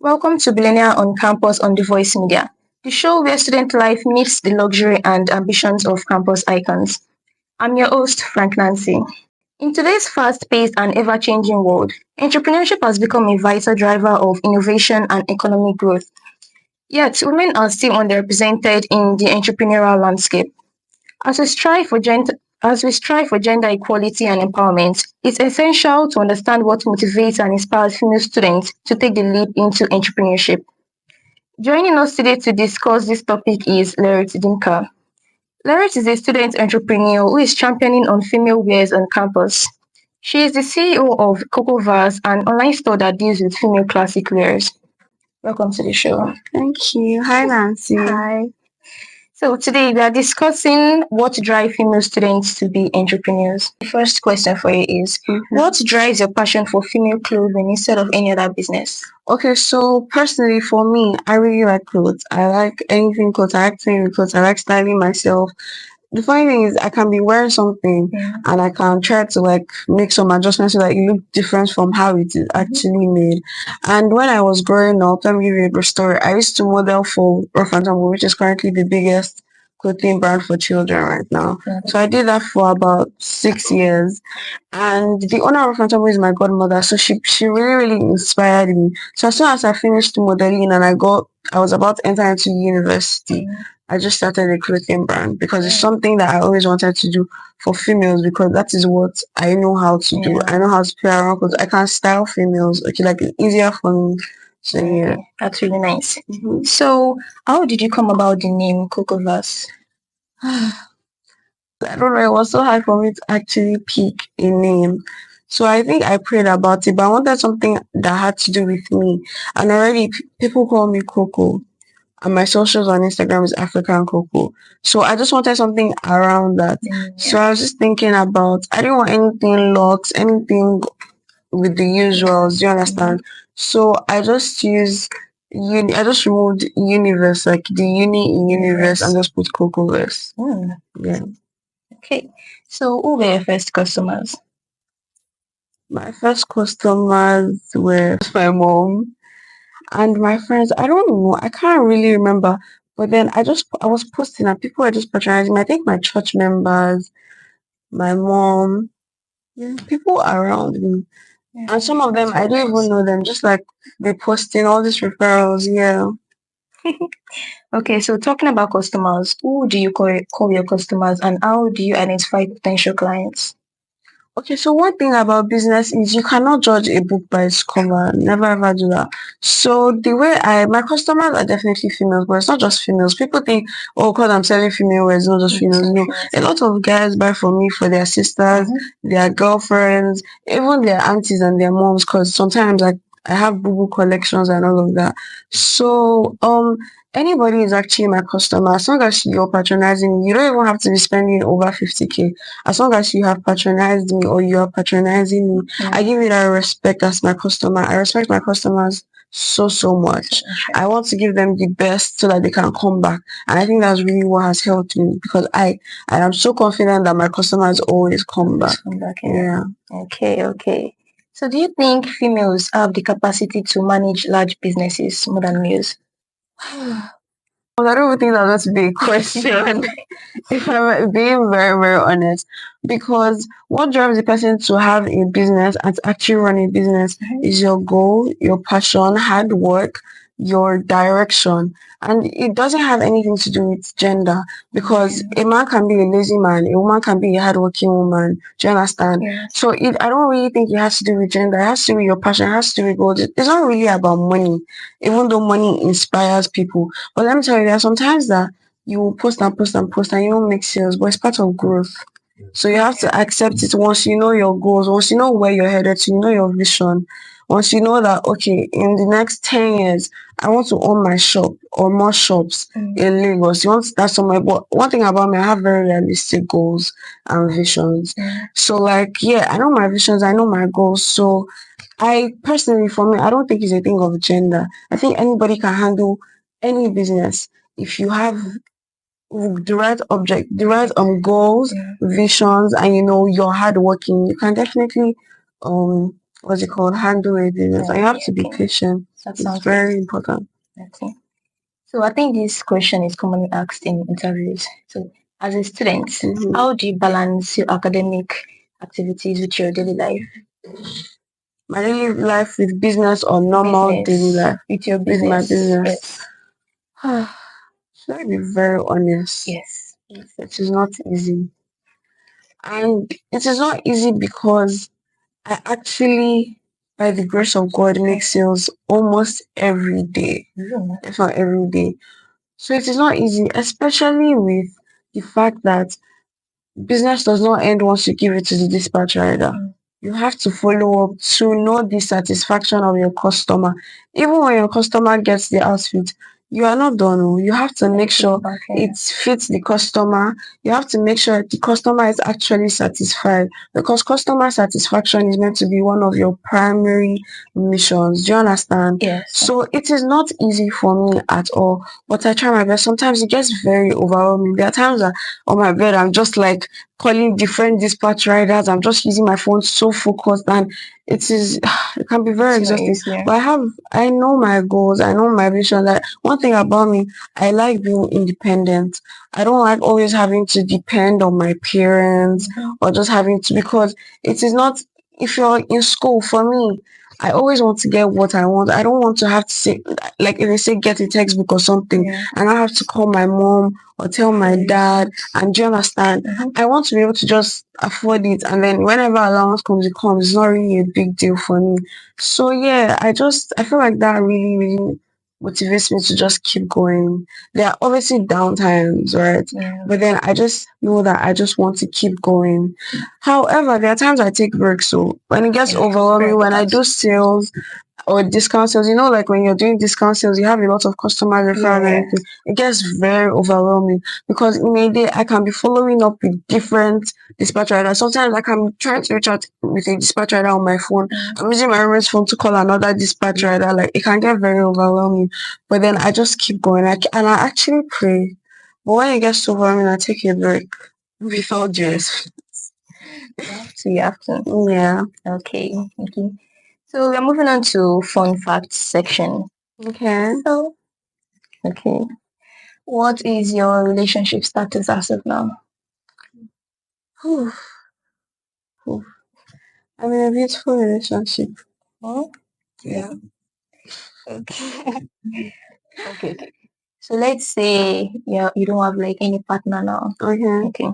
Welcome to Billionaire on Campus on The Voice Media, the show where student life meets the luxury and ambitions of campus icons. I'm your host, Frank Nancy. In today's fast-paced and ever-changing world, entrepreneurship has become a vital driver of innovation and economic growth. Yet, women are still underrepresented in the entrepreneurial landscape. As we strive for gender as we strive for gender equality and empowerment, it's essential to understand what motivates and inspires female students to take the leap into entrepreneurship. Joining us today to discuss this topic is Lerit Dimka. Lerit is a student entrepreneur who is championing on female wares on campus. She is the CEO of Cocoverse, an online store that deals with female classic wares. Welcome to the show. Thank you. Hi, Nancy. Hi. So today we are discussing what drives female students to be entrepreneurs. The first question for you is, what drives your passion for female clothing instead of any other business? Okay, so personally for me, I really like clothes. I like anything clothes. I like playing with clothes. I like styling myself. The funny thing is, I can be wearing something and I can try to make some adjustments so that it look different from how it is actually made. And when I was growing up, let me give you a brief story. I used to model for Rough and Tumble, which is currently the biggest clothing brand for children right now. So I did that for about 6 years. And the owner of Rough and Tumble is my godmother, so she really inspired me. So as soon as I finished modeling and I was about to enter into university, I just started a clothing brand because it's something that I always wanted to do for females because that is what I know how to do. I know how to play around because I can style females. Okay, like it's easier for me. So yeah, That's really nice. So how did you come about the name Cocoverse? I don't know, it was so hard for me to actually pick a name. So I think I prayed about it, but I wanted something that had to do with me. And already people call me Coco. And my socials on Instagram is African Coco. So I just wanted something around that. So I was just thinking about, I didn't want anything locks, anything with the usuals, do you understand? So I just I just removed universe, like the uni in universe, and just put Cocoverse. Yeah. Okay. So who were your first customers? My first customers were my mom and my friends. I don't know, I can't really remember. But then I was posting and people were just patronizing me. I think my church members, my mom, people around me. And some of them I don't even know them, just like they posting all these referrals, yeah. Okay, so talking about customers, who do you call your customers and how do you identify potential clients? Okay, so one thing about business is you cannot judge a book by its cover. Never ever do that. So my customers are definitely females, but it's not just females. People think, oh, because I'm selling female wear, it's not just females. No, a lot of guys buy from me for their sisters, their girlfriends, even their aunties and their moms, because sometimes I have boo boo collections and all of that. So anybody is actually my customer. As long as you're patronizing, you don't even have to be spending over 50K. As long as you have patronized me or you are patronizing me, I give you that respect as my customer. I respect my customers so much. I want to give them the best so that they can come back. And I think that's really what has helped me because I am so confident that my customers always come back. Yeah. Okay. So do you think females have the capacity to manage large businesses more than males? I don't even think that's going to be a question if I'm being very honest. Because what drives a person to have a business and to actually run a business is your goal, your passion, hard work, your direction. And it doesn't have anything to do with gender because a man can be a lazy man, a woman can be a hardworking woman. Do you understand? So I don't really think it has to do with gender. It has to do with your passion. It has to do with goals. It's not really about money, even though money inspires people. But let me tell you, there are sometimes that you will post and post and post and you won't make sales, but it's part of growth. So you have to accept it once you know your goals, once you know where you're headed to, you know your vision. Once you know that, okay, in the next 10 years, I want to own my shop or more shops in Lagos. You want to start somewhere. But one thing about me, I have very realistic goals and visions. So I know my visions, I know my goals. So I personally, for me, I don't think it's a thing of gender. I think anybody can handle any business if you have the right object, the right goals, visions, and you're hardworking. You can definitely what's it called, handle a business. And you have to be patient. That It's sounds very good. important. Okay. So I think this question is commonly asked in interviews. So as a student, how do you balance your academic activities with your daily life? My daily life with business or normal daily life With your with my business. business. Should I be very honest? Yes. It is not easy. And it is not easy because I actually, by the grace of God, make sales almost every day, if not every day. So it is not easy, especially with the fact that business does not end once you give it to the dispatch rider. You have to follow up to know the satisfaction of your customer. Even when your customer gets the outfit, you are not done. You have to make sure it fits the customer. You have to make sure the customer is actually satisfied, because customer satisfaction is meant to be one of your primary missions. Do you understand? Yes. So it is not easy for me at all, but I try my best. Sometimes it gets very overwhelming. There are times that on my bed I'm just like calling different dispatch riders. I'm just using my phone so focused, and it can be very exhausting. But I know my goals, I know my vision. Like, one thing about me, I like being independent. I don't like always having to depend on my parents or just having to, because it is not, if you're in school, for me, I always want to get what I want. I don't want to have to say, like, if they say get a textbook or something, and I have to call my mom or tell my dad. And do you understand? I want to be able to just afford it, and then whenever allowance comes, it comes. It's not really a big deal for me. So yeah, I feel like that really, really motivates me to just keep going. There are obviously downtimes, right? But then I just know that I just want to keep going. However, there are times I take breaks. So when it gets overwhelming, when I do sales or discount sales, like when you're doing discount sales, you have a lot of customer referral and everything. It gets very overwhelming, because in a day I can be following up with different dispatch riders. Sometimes I can try to reach out with a dispatch rider on my phone. I'm using my roommate's phone to call another dispatch rider. Like, it can get very overwhelming. But then I just keep going. And I actually pray. But when it gets too overwhelming, I take a break. With all due respect. So you have to. Yeah. Okay. So we're moving on to fun facts section. Okay. So, okay. What is your relationship status as of now? Whew. I'm in a beautiful relationship. Oh, Yeah. okay. Okay. So let's say you don't have like any partner now. Okay.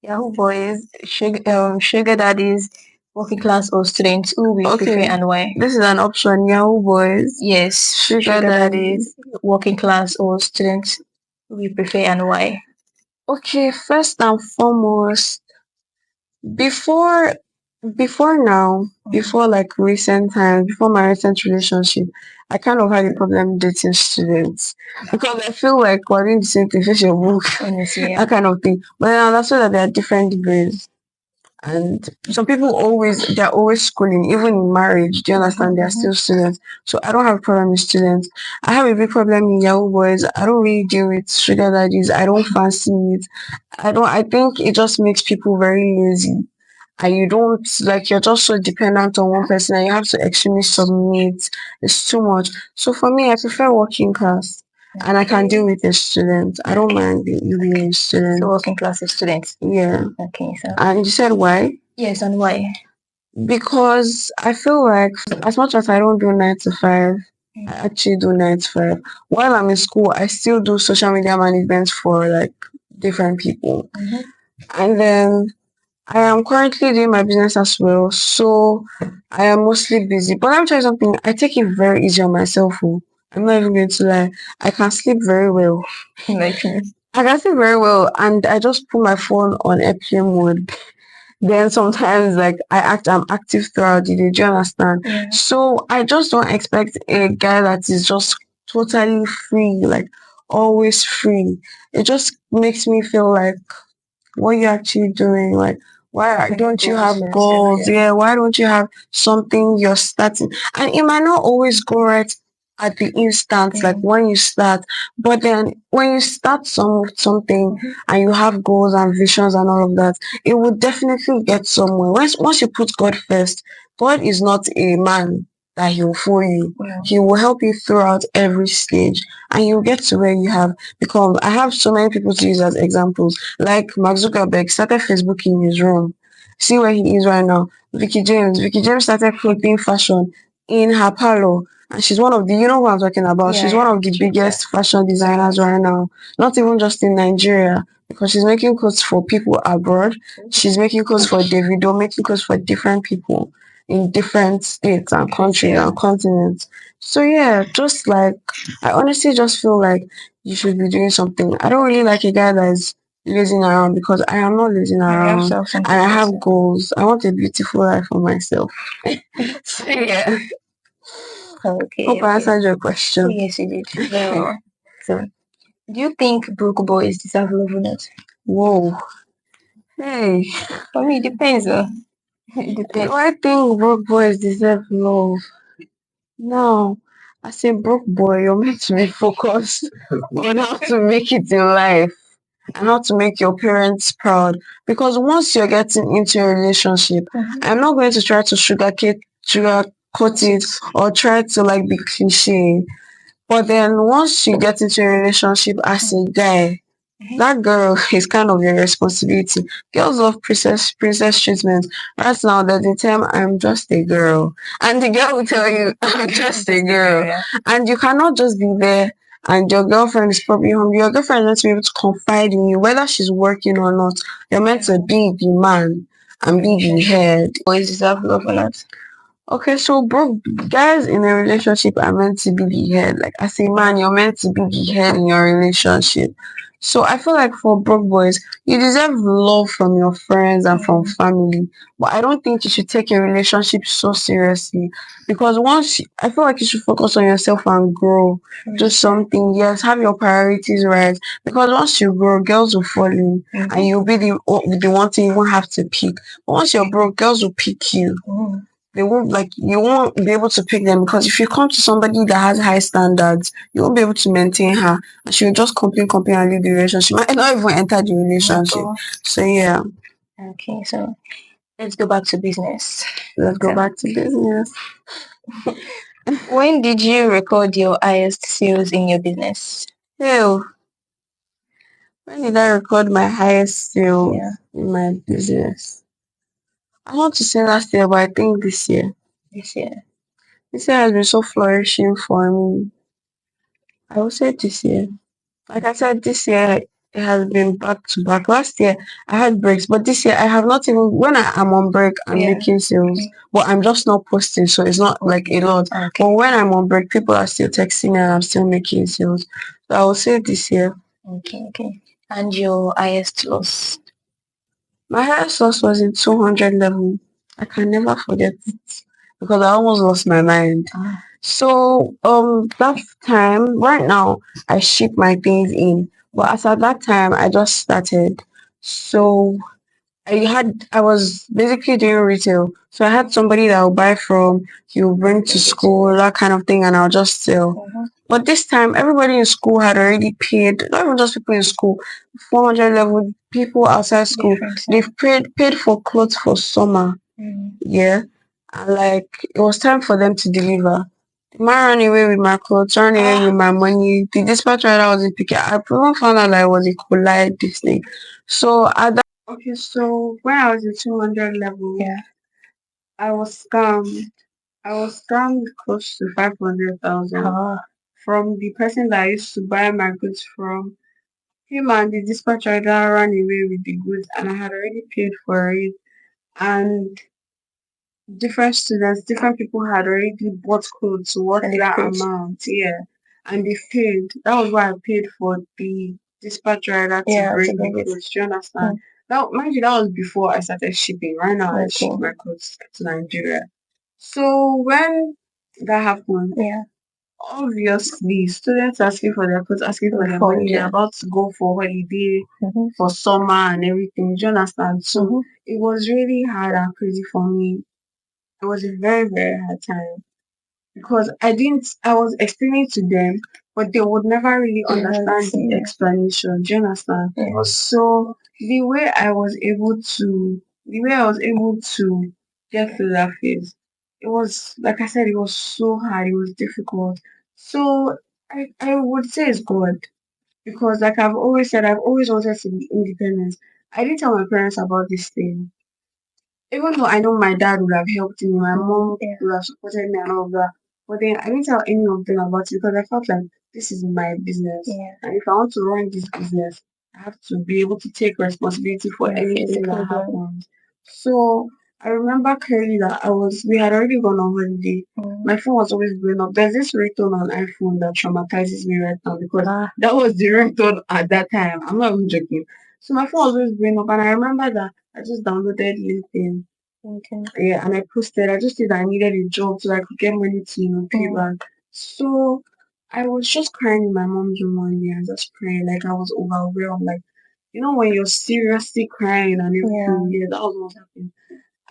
Yahoo boys, sugar daddies, working class or students, who will prefer and why? This is an option. Yahoo boys. Yes, sugar daddies, working class or students, who will prefer and why? Okay, first and foremost, before now, before like recent times, before my recent relationship, I kind of had a problem dating students, because I feel like we're doing the same thing, face your book, Honestly, that kind of thing. But then I understood that there are different degrees. And some people they're always schooling, even in marriage. Do you understand? They're still students. So I don't have a problem with students. I have a big problem in Yahoo boys. I don't really deal with sugar daddies. I don't fancy it. I think it just makes people very lazy. And you don't, like, you're just so dependent on one person, and you have to extremely submit. It's too much. So for me, I prefer working class. And I can deal with a student. I don't mind you being a student. So working class students. Yeah. Okay, so And you said why? yes, and why? Because I feel like, as much as I don't do 9 to 5, I actually do 9 to 5. While I'm in school, I still do social media management for like different people. And then I am currently doing my business as well. So I am mostly busy. But let me tell you something, I take it very easy on myself. Oh. I'm not even going to lie. I can sleep very well. Like me. I can sleep very well, and I just put my phone on airplane mode. Then sometimes, like, I'm active throughout the day. Do you understand? So I just don't expect a guy that is just totally free, like always free. It just makes me feel like, what you actually doing? Like, why don't you have goals? Yeah, why don't you have something you're starting? And it might not always go right at the instant, like when you start, but then when you start something and you have goals and visions and all of that, it will definitely get somewhere. Once you put God first, God is not a man that he will follow you. Yeah. He will help you throughout every stage, and you'll get to where you have become. I have so many people to use as examples. Like Mark Zuckerberg started Facebook in his room. See where he is right now. Vicky James. Vicky James started clothing fashion in her parlor. And she's one of the, you know who I'm talking about. She's one of the biggest fashion designers right now. Not even just in Nigeria, because she's making clothes for people abroad. She's making clothes for Davido, making clothes for different people in different states and countries and continents. So yeah, just like I honestly just feel like you should be doing something. I don't really like a guy that is lazing around, because I am not lazing around, and I have goals. I want a beautiful life for myself. So yeah. Okay. Hope I answered your question. Yes, you did. Very well. So, do you think broke boys deserve love or not? Whoa. Hey. For me, it depends. It Do depends. I think broke boys deserve love? No. As a broke boy, you're meant to be focused on how to make it in life and how to make your parents proud. Because once you're getting into a relationship, I'm not going to try to sugarcoat it or try to like be cliche. But then once you get into a relationship as a guy, that girl is kind of your responsibility. Girls love princess treatment. Right now, there's the term I'm just a girl. And the girl will tell you, I'm just a girl. Yeah. And you cannot just be there and your girlfriend is probably home. Your girlfriend is meant to be able to confide in you, whether she's working or not. You're meant to be the man and be the head. Boys deserve love or not? Okay, so bro, guys in a relationship are meant to be the head. Like as a man, you're meant to be the head in your relationship. So I feel like for broke boys, you deserve love from your friends and from family. But I don't think you should take a relationship so seriously, because I feel like you should focus on yourself and grow. Do something. Yes, have your priorities right. Because once you grow, girls will fall in, and you'll be the one thing you won't have to pick. But once you're broke, girls will pick you. They won't like you won't be able to pick them, because if you come to somebody that has high standards, you won't be able to maintain her, and she'll just complain and leave the relationship. She might not even enter the relationship. So yeah. Okay, so let's go back to business. Let's go back to business. When did you record your highest sales in your business? Ew. When did I record my highest sales in my business? I want to say last year, but I think this year. This year. This year has been so flourishing for me. I will say this year. Like I said, this year it has been back to back. Last year I had breaks, but this year I have not even, when I am on break, I'm making sales, but I'm just not posting, so it's not like a lot. But when I'm on break, people are still texting me and I'm still making sales. So I will say this year. Okay. And your highest loss? My highest loss was in 200 level. I can never forget it, because I almost lost my mind. So that time, right now, I ship my things in. But as at that time, I just started. So I was basically doing retail. So I had somebody that will buy from, he'll bring to school, that kind of thing, and I'll just sell. But this time, everybody in school had already paid, not even just people in school, 400 level, people outside school, they've paid for clothes for summer. Yeah. And like, it was time for them to deliver. The man ran away with my clothes, ran away with my money. The dispatch rider wasn't picking. I even found out that it was a collide, this thing. So at that, okay, so when I was in 200 level, I was scammed. I was scammed close to 500,000 from the person that I used to buy my goods from. Him and the dispatch rider ran away with the goods, and I had already paid for it. And different students, different people had already bought clothes worth that amount, yeah. And they paid. That was why I paid for the dispatch rider to bring the clothes. Do you understand? Now, mind you, that was before I started shipping. Right now, I ship my clothes to Nigeria. So when that happened, obviously students asking for their clothes, asking for their money, they're about to go for holiday, for summer and everything. Do you understand? So it was really hard and crazy for me. It was a very, very hard time, because I was explaining to them, but they would never really understand the explanation. Do you understand? So the way I was able to get through that phase it was, like I said, it was so hard, it was difficult. So I would say it's good because, like I've always said, I've always wanted to be independent. I didn't tell my parents about this thing. Even though I know my dad would have helped me, my mom would have supported me and all of that. But then I didn't tell any of them about it because I felt like this is my business. Yeah. And if I want to run this business, I have to be able to take responsibility for Yeah, face anything the that problem. happens. So I remember clearly that we had already gone on holiday. My phone was always blowing up. There's this ringtone on iPhone that traumatizes me right now because that was the ringtone at that time. I'm not even joking. So my phone was always blowing up, and I remember that I just downloaded LinkedIn. Okay. Yeah, and I posted. I just said I needed a job so I could get money to, pay back. So I was just crying in my mom's room one day and just crying like I was overwhelmed. Like, when you're seriously crying and everything, yeah, that was what happened.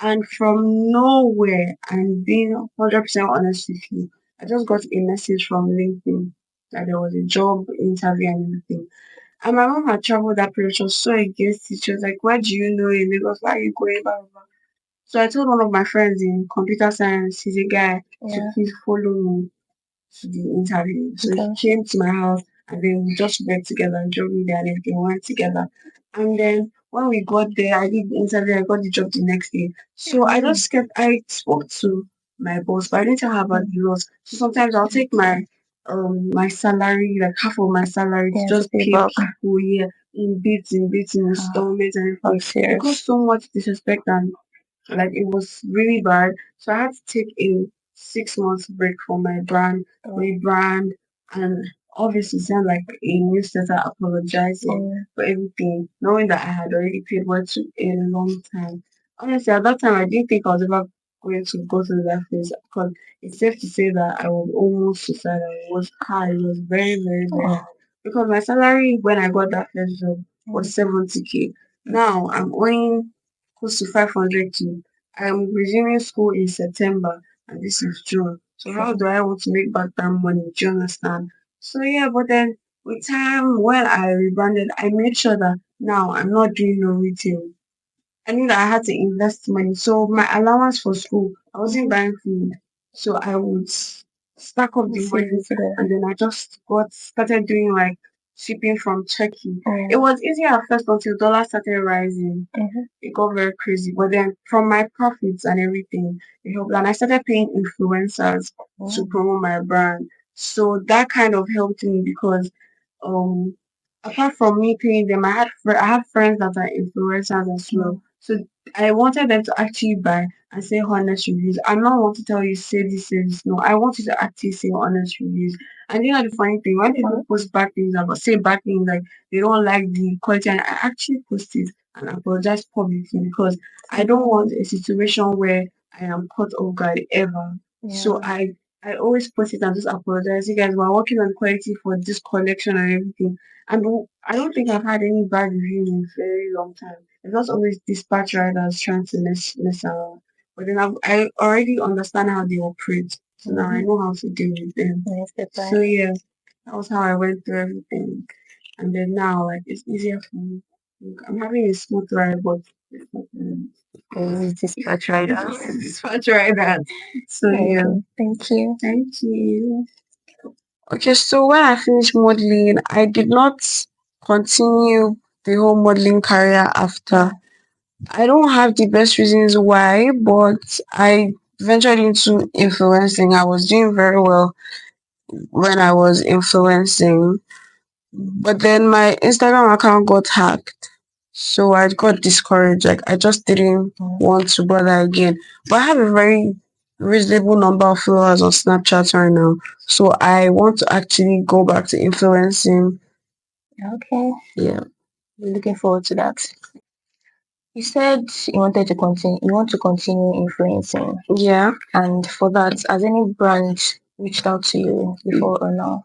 And from nowhere, and being 100% honest with you, I just got a message from LinkedIn that there was a job interview and everything. And my mom had traveled that period. She was so against it. She was like, "Where do you know in Lagos? Why are you going?" Blah, blah, blah. So I told one of my friends in computer science, he's a guy, to please follow me to the interview. So he came to my house and then we just went together and drove me there and everything. We went together. And then when we got there, I did the interview, I got the job the next day. So I spoke to my boss, but I didn't tell her about the loss. So sometimes I'll take my salary, like half of my salary, to just pay people here in bits, in installments and everything. It caused so much disrespect and like it was really bad. So I had to take a 6 months break from my brand, rebrand, and obviously send like a newsletter apologizing for everything, knowing that I had already paid what took a long time. Honestly, at that time, I didn't think I was ever going to go through that phase because it's safe to say that I was almost suicidal. It was hard. It was very, very, very hard. Because my salary when I got that first job was 70K. Now I'm owing close to 500 to. I'm resuming school in September and this is June. So how do I want to make back that money? Do you understand? So yeah, but then with time when I rebranded, I made sure that now I'm not doing no retail. I knew that I had to invest money. So my allowance for school, I wasn't buying food. So I would stack up the money and then I just got started doing like shipping from Turkey. It was easier at first until dollar started rising. It got very crazy. But then from my profits and everything, it helped. And I started paying influencers to promote my brand. So that kind of helped me because um apart from me paying them, I have friends that are influencers as well. So I wanted them to actually buy and say honest reviews. I don't want to tell you say this. No, I want you to actually say honest reviews. And the funny thing, when people post bad things about say bad things like they don't like the quality, and I actually post it and apologize publicly because I don't want a situation where I am caught off guard ever. So I always post it and just apologize. You guys were working on quality for this collection and everything. And I don't think I've had any bad review in a very long time. It's not always dispatch riders trying to mess around. But then I already understand how they operate. So now I know how to deal with them. So yeah, that was how I went through everything. And then now like it's easier for me. I'm having a smooth ride, but it's not dispatch riders. Dispatch riders. So yeah. Thank you. Thank you. Okay, so when I finished modeling, I did not continue the whole modeling career after. I don't have the best reasons why, but I ventured into influencing. I was doing very well when I was influencing, but then my Instagram account got hacked. So I got discouraged. Like I just didn't want to bother again. But I have a very reasonable number of followers on Snapchat right now. So I want to actually go back to influencing. Okay. Yeah. Looking forward to that. You said you want to continue influencing. Yeah. And for that, has any brand reached out to you before or now?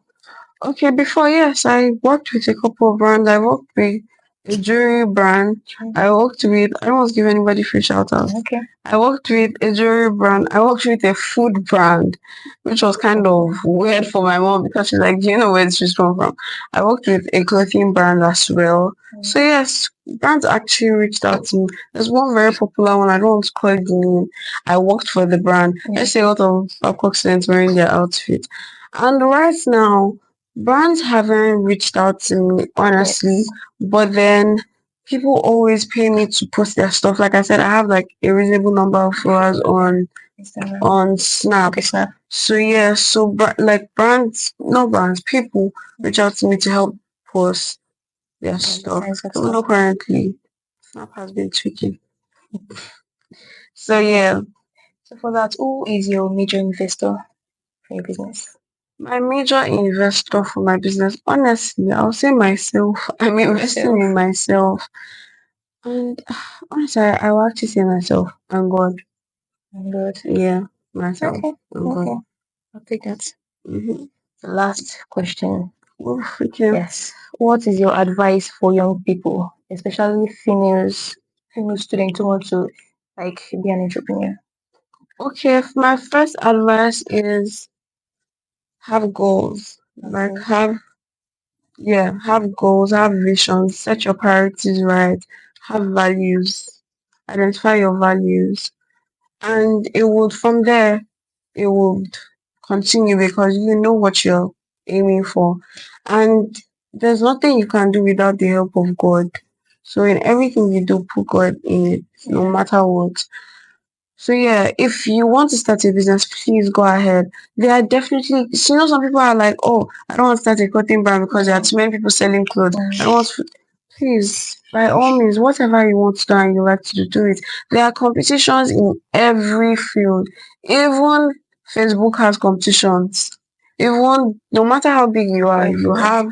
Okay, before, yes, I worked with a couple of brands. I worked with a jewelry brand. I worked with, I don't want to give anybody free shout outs. Okay. I worked with a jewelry brand. I worked with a food brand, which was kind of weird for my mom because she's like, do you know where this is from? I worked with a clothing brand as well. So yes, brands actually reached out to me. There's one very popular one. I don't want to call it the name. I worked for the brand. I see a lot of Babcock students wearing their outfit. And right now, brands haven't reached out to me, honestly. But then people always pay me to post their stuff. Like I said, I have like a reasonable number of followers on Snap. Okay, Snap. So yeah, so like brands, not brands, people reach out to me to help post their stuff. So not currently, Snap has been tweaking. So yeah, So for that, who is your major investor for your business? my major investor for my business, honestly, I'll say myself. I'm investing in myself. And honestly, I will actually say myself and God. Good. Yeah, myself Okay. and God. Okay. I'll take that. Mm-hmm. The last question. Oh, okay. Yes. What is your advice for young people, especially female students who want to like be an entrepreneur? Okay, my first advice is have goals. Like have goals, have visions, set your priorities right, have values, identify your values, and it would from there it would continue because you know what you're aiming for, and there's nothing you can do without the help of God. So in everything you do, put God in it, no matter what. So yeah, if you want to start a business, please go ahead. There are definitely, you know, some people are like, oh, I don't want to start a clothing brand because there are too many people selling clothes. I don't want to. Please, by all means, whatever you want to do and you like to do, do it. There are competitions in every field. Even Facebook has competitions. Even no matter how big you are, you have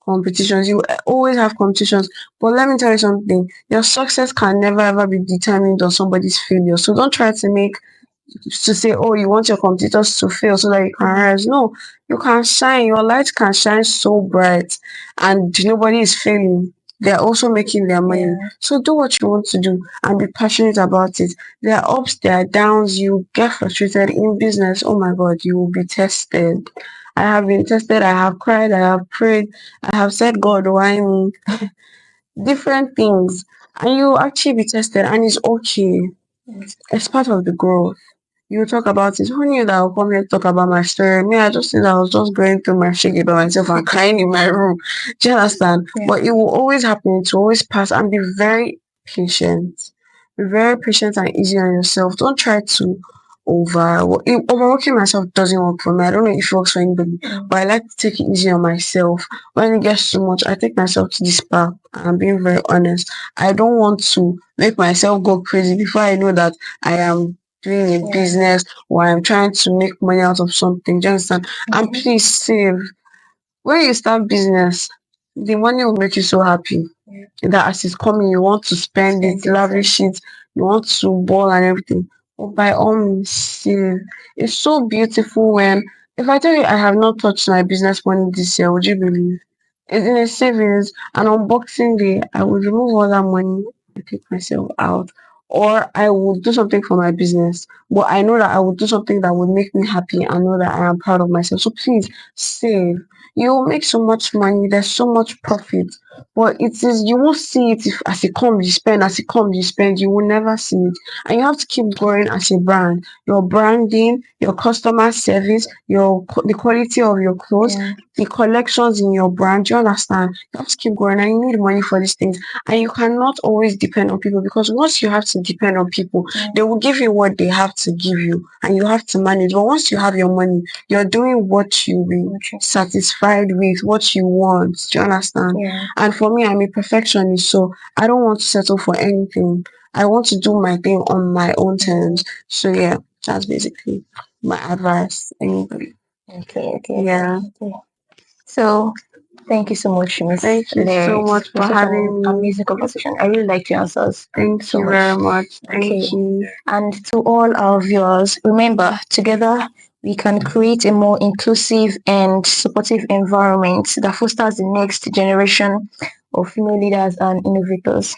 competitions. You always have competitions. But let me tell you something, your success can never ever be determined on somebody's failure. So don't try to make to say, oh, you want your competitors to fail so that you can rise. No, you can shine. Your light can shine so bright, and nobody is failing. They're also making their money. So do what you want to do and be passionate about it. There are ups, there are downs. You get frustrated in business. Oh my God, you will be tested. I have been tested. I have cried. I have prayed. I have said, God, why me? Different things, and you actually be tested, and it's okay. It's part of the growth. You talk about it. Who knew that I'll come here to talk about my story? Me, I just think I was just going through my shit by myself and crying in my room. Do you understand? But it will always happen. To always pass and be very patient. Be very patient and easy on yourself. Don't try to overworking myself doesn't work for me. I don't know if it works for anybody, but I like to take it easy on myself. When it gets too much, I take myself to the spa. And I'm being very honest. I don't want to make myself go crazy before I know that I am doing a business or I'm trying to make money out of something. Do you understand? And please save. When you start business, the money will make you so happy that as it's coming, you want to spend it, lavish it, you want to ball and everything. But by all means, save. It's so beautiful when, if I tell you I have not touched my business money this year, would you believe? It's in a savings, and on Boxing Day, I would remove all that money and take myself out. Or I would do something for my business. But I know that I would do something that would make me happy and know that I am proud of myself. So please save. You'll make so much money, there's so much profit. But it is you won't see it if as it comes you spend, as it comes you spend, you will never see it. And you have to keep growing as a brand. Your branding, your customer service, the quality of your clothes, the collections in your brand. You understand? You have to keep growing and you need money for these things. And you cannot always depend on people because once you have to depend on people, they will give you what they have to give you and you have to manage. But once you have your money, you're doing what you will satisfied with, what you want. Do you understand? And for me, I'm a perfectionist, so I don't want to settle for anything. I want to do my thing on my own terms. So yeah, that's basically my advice. Anybody? Okay. Yeah. Okay. So thank you so much, Miss Thank you so Lerit, much for for such an having me. amazing conversation. I really liked your answers. Thank so you much. very much. Okay. Thank you. And to all our viewers, remember, together we can create a more inclusive and supportive environment that fosters the next generation of female leaders and innovators.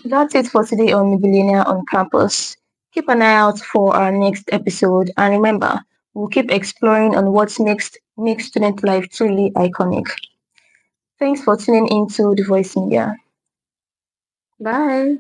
That's it for today on Billionaire on Campus. Keep an eye out for our next episode, and remember, we'll keep exploring on what makes student life truly iconic. Thanks for tuning into The Voice Media. Bye.